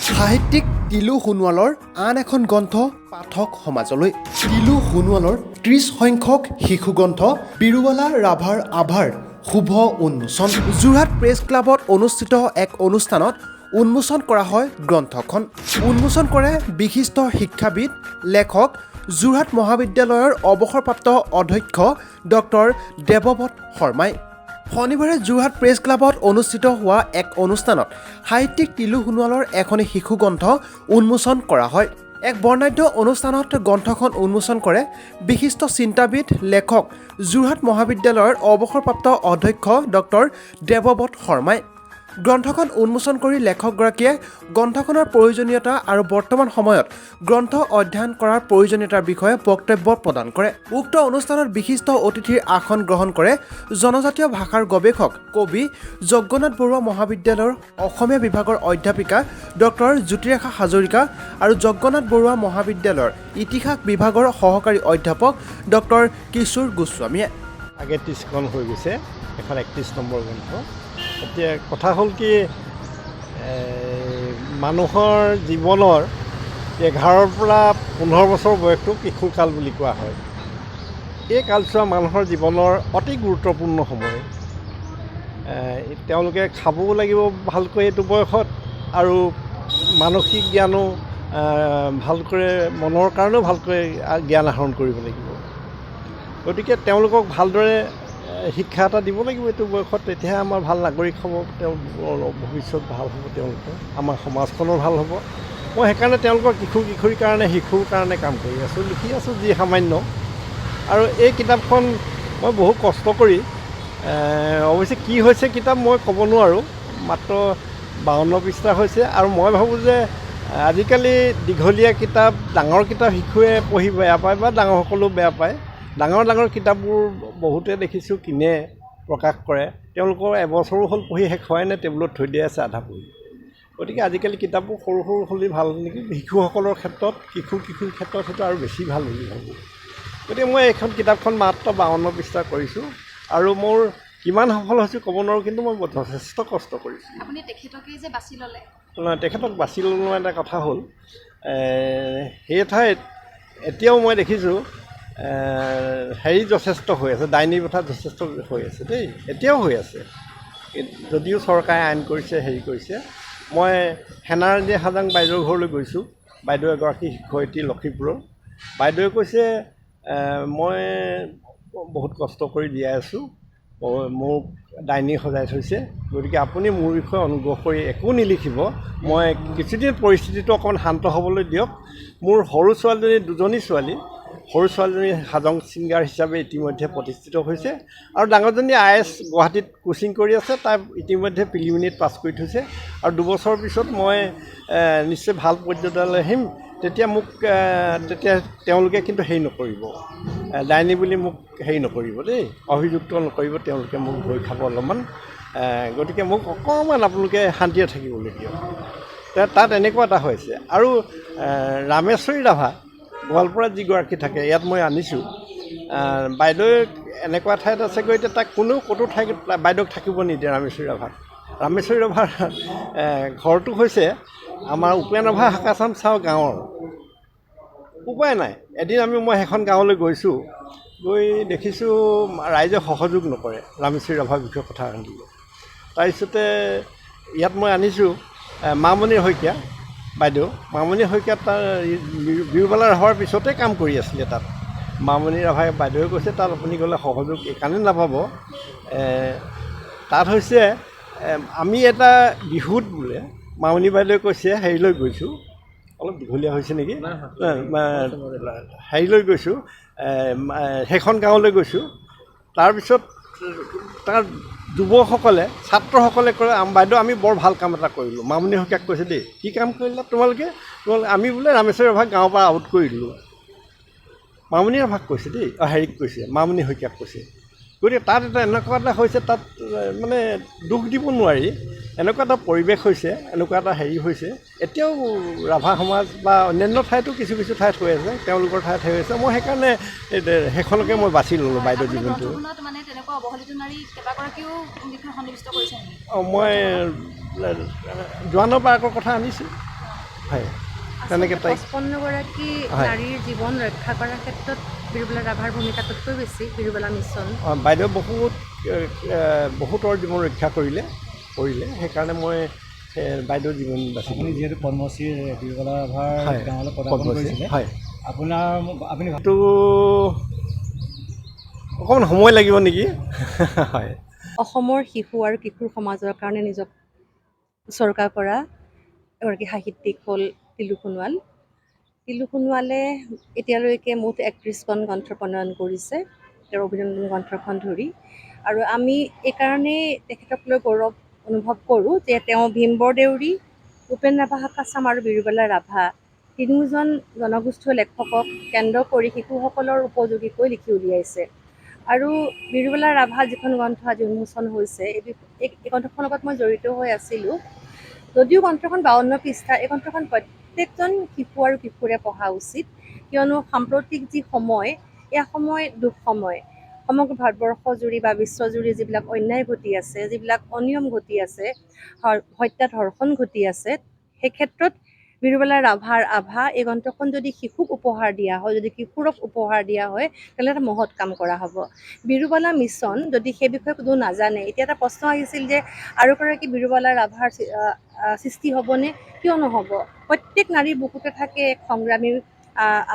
সাহিত্যিক তিলু সোণোৱালৰ আন এখন গ্ৰন্থ পাঠক সমাজলৈ। তিলু সোণোৱালৰ 30 সংখ্যক শিশু গ্ৰন্থ বিৰুৱালা ৰাভাৰ আভাৰ শুভ উন্মোচন। যোৰহাট প্ৰেছ ক্লাবত অনুষ্ঠিত এক অনুষ্ঠানত উন্মোচন কৰা হয় গ্ৰন্থখন। উন্মোচন কৰে বিশিষ্ট শিক্ষাবিদ লেখক যোৰহাট মহাবিদ্যালয়ৰ অৱসৰপ্ৰাপ্ত অধ্যক্ষ ডক্টৰ দেৱব্ৰত শৰ্মাই। শনিবাৰে যোৰহাট প্ৰেছ ক্লাবত অনুষ্ঠিত হোৱা এক অনুষ্ঠানত সাহিত্যিক তিলু সোণোৱালৰ এখনি শিশু গ্ৰন্থ উন্মোচন কৰা হয়। এক বৰ্ণাঢ্য অনুষ্ঠানত গ্ৰন্থখন উন্মোচন কৰে বিশিষ্ট চিন্তাবিদ লেখক যোৰহাট মহাবিদ্যালয়ৰ অৱসৰপ্ৰাপ্ত অধ্যক্ষ ডক্টৰ দেৱব্ৰত শৰ্মাই। গ্ৰন্থখন উন্মোচন কৰি লেখকগৰাকীয়ে গ্ৰন্থখনৰ প্ৰয়োজনীয়তা আৰু বৰ্তমান সময়ত গ্ৰন্থ অধ্যয়ন কৰাৰ প্ৰয়োজনীয়তাৰ বিষয়ে বক্তব্য প্ৰদান কৰে। উক্ত অনুষ্ঠানত বিশিষ্ট অতিথিৰ আসন গ্ৰহণ কৰে জনজাতীয় ভাষাৰ গৱেষক কবি যজ্ঞনাথ বৰুৱা মহাবিদ্যালয়ৰ অসমীয়া বিভাগৰ অধ্যাপিকা ডক্টৰ জ্যোতিৰেখা হাজৰিকা আৰু যজ্ঞনাথ বৰুৱা মহাবিদ্যালয়ৰ ইতিহাস বিভাগৰ সহকাৰী অধ্যাপক ডক্টৰ কিশোৰ গোস্বামীয়ে। আগে 30খন হৈ গৈছে, এখন 31 নম্বৰ গ্ৰন্থ। এতিয়া কথা হ'ল কি, মানুহৰ জীৱনৰ 11ৰ পৰা 15 বছৰ বয়সটো কিশোৰকাল বুলি কোৱা হয়। এই কালছোৱা মানুহৰ জীৱনৰ অতি গুৰুত্বপূৰ্ণ সময়। তেওঁলোকে খাবও লাগিব ভালকৈ এইটো বয়সত, আৰু মানসিক জ্ঞানো ভালকৈ, মনৰ কাৰণেও ভালকৈ জ্ঞান আহৰণ কৰিব লাগিব। গতিকে তেওঁলোকক ভালদৰে শিক্ষা এটা দিব লাগিব এইটো বয়সত, তেতিয়াহে আমাৰ ভাল নাগৰিক হ'ব, তেওঁ ভৱিষ্যত ভাল হ'ব, তেওঁলোকৰ আমাৰ সমাজখনৰ ভাল হ'ব। মই সেইকাৰণে তেওঁলোকৰ কিশোৰ কিশোৰীৰ কাৰণে, শিশুৰ কাৰণে কাম কৰি আছোঁ, লিখি আছোঁ যি সামান্য। আৰু এই কিতাপখন মই বহু কষ্ট কৰি, অৱশ্যে কি হৈছে কিতাপ মই ক'ব নোৱাৰোঁ, মাত্ৰ 52 পৃষ্ঠা হৈছে। আৰু মই ভাবোঁ যে আজিকালি দীঘলীয়া কিতাপ, ডাঙৰ কিতাপ শিশুৱে পঢ়ি বেয়া পায় বা ডাঙৰসকলেও বেয়া পায়। ডাঙৰ কিতাপবোৰ বহুতে দেখিছোঁ কিনে, প্ৰকাশ কৰে, তেওঁলোকৰ এবছৰো হ'ল পঢ়ি শেষ হোৱাই নাই, টেবুলত থৈ দিয়া আছে আধা পঢ়ি। গতিকে আজিকালি কিতাপবোৰ সৰু সৰু হ'লেই ভাল নেকি, শিশুসকলৰ ক্ষেত্ৰত, কিশোৰ কিশোৰীৰ ক্ষেত্ৰত সেইটো আৰু বেছি ভাল বুলি ভাবোঁ। গতিকে মই এইখন কিতাপখন মাত্ৰ 52 পৃষ্ঠা কৰিছোঁ, আৰু মোৰ কিমান সফল হৈছোঁ ক'ব নোৱাৰোঁ, কিন্তু মই যথেষ্ট কষ্ট কৰিছোঁ। আপুনি তেখেতকেই যে বাছি ল'লে? তেখেতক বাছি লোৱা এটা কথা হ'ল, সেই ঠাইত এতিয়াও মই দেখিছোঁ হেৰি যথেষ্ট হৈ আছে, ডাইনী প্ৰথা যথেষ্ট হৈ আছে দেই, এতিয়াও হৈ আছে। যদিও চৰকাৰে আইন কৰিছে, হেৰি কৰিছে। মই সেনাৰাণী হাজাং বাইদেউৰ ঘৰলৈ গৈছোঁ। বাইদেউ এগৰাকী শিক্ষয়িত্ৰী লক্ষীপুৰৰ। বাইদেৱে কৈছে, মই বহুত কষ্ট কৰি জীয়াই আছোঁ, মোক ডাইনী সজাই থৈছে, গতিকে আপুনি মোৰ বিষয়ে অনুগ্ৰহ কৰি একো নিলিখিব, মই কিছুদিন পৰিস্থিতিটো অকণমান শান্ত হ'বলৈ দিয়ক। মোৰ সৰু ছোৱালীজনী, দুজনী ছোৱালী, সৰু ছোৱালীজনী হাজং ছিংগাৰ হিচাপে ইতিমধ্যে প্ৰতিষ্ঠিত হৈছে, আৰু ডাঙৰজনী IAS গুৱাহাটীত কোচিং কৰি আছে, তাই ইতিমধ্যে প্ৰিলিমিনেৰীত পাছ কৰি থৈছে। আৰু 2 বছৰৰ পিছত মই নিশ্চয় ভাল পৰ্যায়লৈ আহিম, তেতিয়া তেওঁলোকে কিন্তু হেৰি নকৰিব, ডাইনী বুলি মোক হেৰি নকৰিব দেই, অভিযুক্ত নকৰিব, তেওঁলোকে মোক ভয় খাব অলপমান। গতিকে মোক অকণমান আপোনালোকে শান্তিৰে থাকিবলৈ দিয়ক। তাত এনেকুৱা এটা হৈছে। আৰু ৰামেশ্বৰী ৰাভা গোৱালপাৰাত যিগৰাকী থাকে, ইয়াত মই আনিছোঁ, বাইদেউ এনেকুৱা ঠাইত আছে গৈ, এতিয়া তাক কোনেও ক'তো ঠাইত বাইদেউক থাকিব নিদিয়ে ৰামেশ্বৰী ৰাভাক। ৰামেশ্বৰী ৰাভাৰ ঘৰটো হৈছে আমাৰ উপেন ৰাভা হাকাচাম চাওঁ গাঁৱৰ। উপায় নাই, এদিন মই সেইখন গাঁৱলৈ গৈছোঁ, গৈ দেখিছোঁ ৰাইজে সহযোগ নকৰে ৰামেশ্বৰী ৰাভাৰ বিষয়ে কথা আনিব। তাৰপিছতে ইয়াত মই আনিছোঁ মামণি শইকীয়া বাইদেউ। মামণি শইকীয়া তাৰ বিৰুবালা ৰাভাৰ পিছতে কাম কৰি আছিলে তাত। মামণি ৰাভাই বাইদেৱে কৈছে, তাত আপুনি গ'লে সহযোগ এইকাৰণে নাপাব, তাত হৈছে আমি এটা বিহুত বোলে, মামণি বাইদেৱে কৈছে, হেৰিলৈ গৈছোঁ, অলপ দীঘলীয়া হৈছে নেকি, হেৰিলৈ গৈছোঁ, সেইখন গাঁৱলৈ গৈছোঁ। তাৰপিছত তাৰ যুৱকসকলে, ছাত্ৰসকলে কয়, বাইদেউ আমি বৰ ভাল কাম এটা কৰিলোঁ। মামণি শইকীয়াক কৈছে দেই, কি কাম কৰিলা তোমালোকে? আমি বোলে ৰামেশ্বৰী ৰাভাক গাঁৱৰ পৰা আউট কৰি দিলোঁ। মামণি ৰাভাক কৈছে দেই, হেৰিক কৈছে, মামণি শইকীয়াক কৈছে। গতিকে তাত এনেকুৱা এটা হৈছে, তাত মানে দুখ দিব নোৱাৰি, এনেকুৱা এটা পৰিৱেশ হৈছে, এনেকুৱা এটা হেৰি হৈছে। এতিয়াও ৰাভা সমাজ বা অন্যান্য ঠাইতো কিছু ঠাইত হৈ আছে, তেওঁলোকৰ ঠাইত হৈ আছে। মই সেইকাৰণে সেইখনকে মই বাছি ল'লোঁ বাইদেউ জীৱনটো। মই জোৱানৰ পাৰ্কৰ কথা আনিছোঁ। হয় তেনেকৈ তাইক 55গৰাকী হয়। নাৰীৰ জীৱন ৰক্ষা কৰাৰ ক্ষেত্ৰত বিৰুবালা ৰাভাৰ ভূমিকা তাতকৈ বেছি। বিৰুবালা মিছন বাইদেউ বহুতৰ জীৱন ৰক্ষা কৰিলে সেইকাৰণে মই বাইদেউৰ জীৱন বাছি আপুনি যিহেতু পদ্মশ্ৰী বিৰুবালা ৰাভাৰ হয় গাঁৱলৈ পদাৰ্পণ পদ্মশ্ৰী কৰিছিলে, হয় আপুনি এইটো অকণমান সময় লাগিব নেকি হয় অসমৰ শিশু আৰু কিশোৰ সমাজৰ কাৰণে নিজক উচৰ্গা কৰা এগৰাকী সাহিত্যিক হ'ল তিলু সোণোৱাল। তিলু সোণোৱালে এতিয়ালৈকে মুঠ 31খন গ্ৰন্থ প্ৰণয়ন কৰিছে তেওঁৰ অভিনন্দন গ্ৰন্থখন ধৰি। আৰু আমি এইকাৰণেই তেখেতক লৈ গৌৰৱ অনুভৱ কৰোঁ যে তেওঁ ভীম বৰদেউৰী, উপেন ৰাভা কাছাম আৰু বিৰুবালা ৰাভা তিনিওজন জনগোষ্ঠীয় লেখকক কেন্দ্ৰ কৰি শিশুসকলৰ উপযোগীকৈ লিখি উলিয়াইছে। আৰু বিৰুবালা ৰাভা যিখন গ্ৰন্থ আজি উন্মোচন হৈছে, এই গ্ৰন্থখনৰ লগত মই জড়িত হৈ আছিলোঁ। যদিও গ্ৰন্থখন 52 পৃষ্ঠা, এই গ্ৰন্থখন প্ৰত্যেকজন শিশু আৰু কিশোৰে পঢ়া উচিত, কিয়নো সাম্প্ৰতিক যি সময়, এয়া সময় দুখ সময়। সমগ্ৰ ভাৰতবৰ্ষজুৰি বা বিশ্বজুৰি যিবিলাক অন্যায় ঘটি আছে, যিবিলাক অনিয়ম ঘটি আছে, হত্যা ধৰ্ষণ ঘটি আছে, সেই ক্ষেত্ৰত বিৰুবালা ৰাভাৰ আভা এই গ্ৰন্থখন যদি শিশুক উপহাৰ দিয়া হয়, যদি কিশোৰক উপহাৰ দিয়া হয়, তেন্তে এটা মহৎ কাম কৰা হ'ব। বিৰুবালা মিছন যদি সেই বিষয়ে কোনো নাজানে, এতিয়া এটা প্ৰশ্ন আহিছিল যে আৰু এগৰাকী বিৰুবালা ৰাভাৰ সৃষ্টি হ'বনে? কিয় নহ'ব? প্ৰত্যেক নাৰীৰ বুকুতে থাকে এক সংগ্ৰামীৰ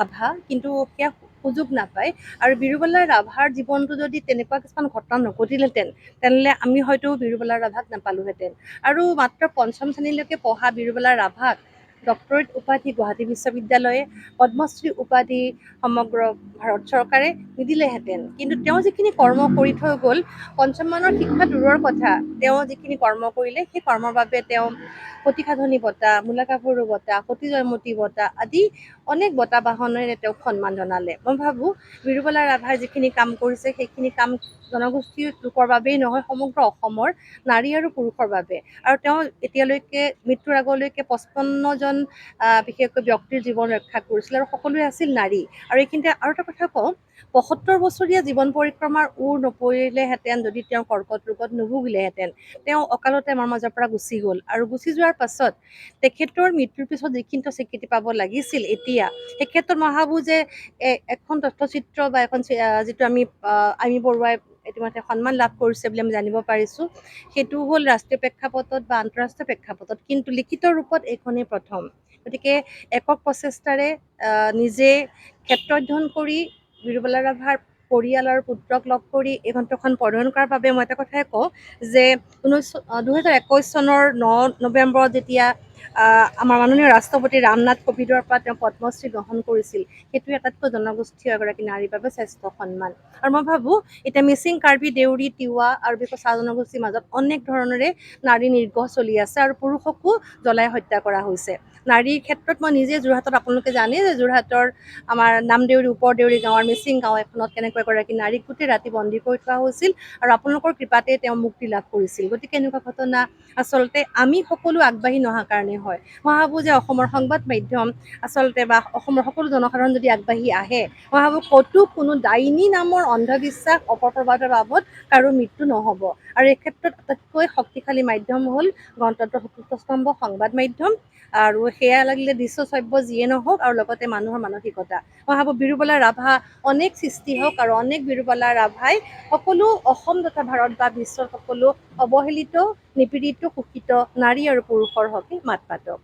আভা, কিন্তু সেয়া সুযোগ নাপায়। আৰু বিৰুবালা ৰাভাৰ জীৱনটো যদি তেনেকুৱা কিছুমান ঘটনা নঘটিলহেঁতেন, তেনেহ'লে আমি হয়তো বিৰুবালা ৰাভাক নাপালোহেঁতেন। আৰু মাত্ৰ 5ম শ্ৰেণীলৈকে পঢ়া বিৰুবালা ৰাভাক ডক্টৰেট উপাধি গুৱাহাটী বিশ্ববিদ্যালয়ে, পদ্মশ্ৰী উপাধি সমগ্ৰ ভাৰত চৰকাৰে নিদিলেহেঁতেন। কিন্তু তেওঁ যিখিনি কৰ্ম কৰি থৈ গ'ল, 5ম মানৰ শিক্ষা দূৰৰ কথা, তেওঁ যিখিনি কৰ্ম কৰিলে সেই কৰ্মৰ বাবে তেওঁ সতীসাধনী বঁটা, মূলা গাভৰু বঁটা, সতী জয়মতী বঁটা আদি অনেক বঁটা বাহনেৰে তেওঁক সন্মান জনালে। মই ভাবোঁ বিৰুবালা ৰাভাই যিখিনি কাম কৰিছে, সেইখিনি কাম জনগোষ্ঠীৰ লোকৰ বাবেই নহয়, সমগ্ৰ অসমৰ নাৰী আৰু পুৰুষৰ বাবে। আৰু তেওঁ এতিয়ালৈকে মৃত্যুৰ আগলৈকে 55জন বিশেষকৈ ব্যক্তিৰ জীৱন ৰক্ষা কৰিছিল, আৰু সকলোৱে আছিল নাৰী। আৰু এইখিনিতে আৰু এটা কথা কওঁ, 75 বছৰীয়া জীৱন পৰিক্ৰমাৰ ওৰ নপৰিলেহেঁতেন, যদি তেওঁ কৰ্কট ৰোগত নুভুগিলেহেঁতেন, তেওঁ অকালতে আমাৰ মাজৰ পৰা গুচি গ'ল। আৰু গুচি যোৱাৰ পাছত তেখেতৰ মৃত্যুৰ পিছত যিখিনি তেওঁ স্বীকৃতি পাব লাগিছিল, এতিয়া সেই ক্ষেত্ৰত মই ভাবোঁ যে এখন তথ্যচিত্ৰ বা এখন যিটো আমি বৰুৱাই ইতিমধ্যে সন্মান লাভ কৰিছে বুলি আমি জানিব পাৰিছোঁ, সেইটো হ'ল ৰাষ্ট্ৰীয় প্ৰেক্ষাপটত বা আন্তঃৰাষ্ট্ৰীয় প্ৰেক্ষাপটত, কিন্তু লিখিত ৰূপত এইখনেই প্ৰথম। গতিকে একক প্ৰচেষ্টাৰে নিজে ক্ষেত্ৰ অধ্যয়ন কৰি বিৰুবালা ৰাভাৰ পৰিয়াল আৰু পুত্ৰক লগ কৰি এই গ্ৰন্থখন পঢ়ন কৰাৰ বাবে মই এটা কথাই কওঁ যে 2021 চনৰ 9 নৱেম্বৰত যেতিয়া আমাৰ মাননীয় ৰাষ্ট্ৰপতি ৰামনাথ কোবিন্দৰ পৰা তেওঁ পদ্মশ্ৰী গ্ৰহণ কৰিছিল, সেইটোৱে আটাইতকৈ জনগোষ্ঠীয় এগৰাকী নাৰীৰ বাবে শ্ৰেষ্ঠ সন্মান। আৰু মই ভাবোঁ এতিয়া মিচিং, কাৰ্বি, দেউৰী, তিৱা আৰু বিশেষ চাহ জনগোষ্ঠীৰ মাজত অনেক ধৰণেৰে নাৰী নিৰ্গ্ৰহ চলি আছে, আৰু পুৰুষকো জ্বলাই হত্যা কৰা হৈছে। নাৰীৰ ক্ষেত্ৰত মই নিজে যোৰহাটত, আপোনালোকে জানে যে যোৰহাটৰ আমাৰ নামদেউৰী, ওপৰদেউৰী গাঁৱৰ মিচিং গাঁও এখনত কেনেকৈ এগৰাকী নাৰীক গোটেই ৰাতি বন্দী কৰি থোৱা হৈছিল, আৰু আপোনালোকৰ কৃপাতে তেওঁ মুক্তি লাভ কৰিছিল। গতিকে এনেকুৱা ঘটনা আচলতে আমি সকলো আগবাঢ়ি নহাৰ কাৰণে হয়। মই ভাবোঁ যে অসমৰ সংবাদ মাধ্যম আচলতে বা অসমৰ সকলো জনসাধাৰণ যদি আগবাঢ়ি আহে, মই ভাবোঁ ক'তো কোনো ডাইনী নামৰ অন্ধবিশ্বাস, অপপ্ৰবাদৰ বাবদ কাৰো মৃত্যু নহ'ব। আৰু এই ক্ষেত্ৰত আটাইতকৈ শক্তিশালী মাধ্যম হ'ল গণতন্ত্ৰৰ চতুৰ্থ স্তম্ভ সংবাদ মাধ্যম, আৰু সেয়া লাগিলে দৃশ্যশ্ৰব্য যিয়ে নহওক, আৰু লগতে মানুহৰ মানসিকতা। মই ভাবোঁ বিৰুবালা ৰাভা অনেক সৃষ্টি হওক, আৰু অনেক বিৰুবালা ৰাভাই সকলো অসম তথা ভাৰত বা বিশ্বৰ সকলো অৱহেলিত, নিপীড়িত, শোষিত নাৰী আৰু পুৰুষৰ হকে মাত মাতক।